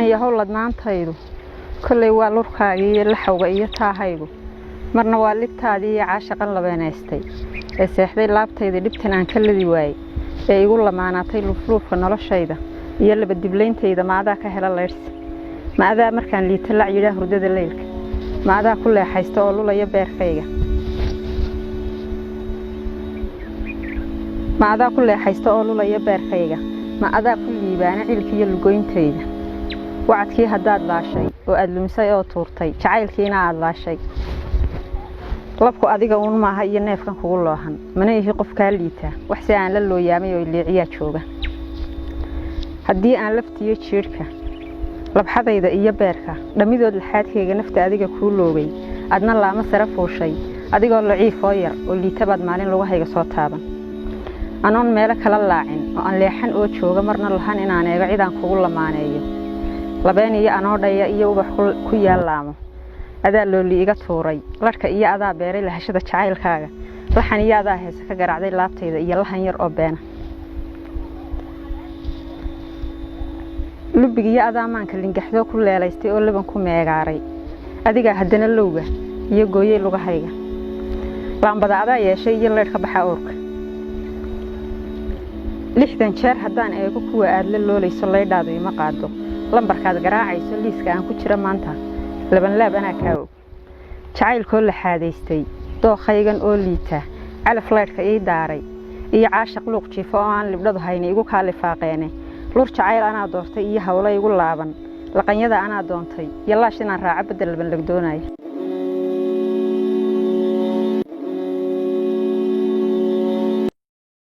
inan yahow ladnaantaydu kolley waa lurkaagii iyo laxawga iyo taahaygu marna waa libtaadii iyo caashaqan labeenaystay ee seexday laabtayda dhibtan aan ka ladi waayey ee igu lamaanaatay lufluufka noloshayda iyo laba diblayntayda maadaa ka hela leyrsi maadaa markaan liita lac yidhaa hurdada leylka maadaa ku leexaysta oo lulaya beerkayga maadaa ku leexaysta oo lulaya beerkayga maadaa ku liibaana cilkiiyo lugoyntayda wacadkii haddaad laashay oo aad lumisay oo tuurtay jacaylkiina aad laashay labku adiga uun maaha iyo neefkan kugu loohan mana ihi qof kaa liita wax si aan la looyaamay oo liiciyaa jooga haddii aan laftiyo jiirka labxadayda iyo beerka dhamidood laxaadkayga nafta adiga kuu loogay adna laama sare fuushay adigoo laciif oo yar oo liitabaad maalin lagu hayga soo taaban anoon meelo kala laacin oo aan leexan oo jooga marna lahan inaan eego cidaan kugu lamaaneeyo labeen iyo anoo dhaya iyo ubax ku yaalaamo adaa looli iga tuuray larka iyo adaa beeray lahashada jacaylkaaga laxan iyo adaa heesa ka garaacday laabtayda iyo lahan yar oo beena lubig iyo adaa maanka lingaxdoo ku leelaystay oo laban ku meegaaray adigaa haddana lowga iyo gooyey lugahayga laambada adaa yeeshay iyo leydh ka baxa oorka 60 jeer haddaan eego kuwa aad la loolayso leydhaadu ima qaado lambarkaad garaacayso liiska aan ku jira maanta laban laab anaa kaa og jacaylkoo la xaadaystay dookhaygan oo liita calaf leydhka ii daaray iyo caashaq luuq jiifo oo aan libdhadu hayni igu kaalifaaqeene lur jacayl anaa doortay iyo hawlo igu laaban laqanyada anaa doontay iyo laash inaan raaco bedel laban lagdoonayo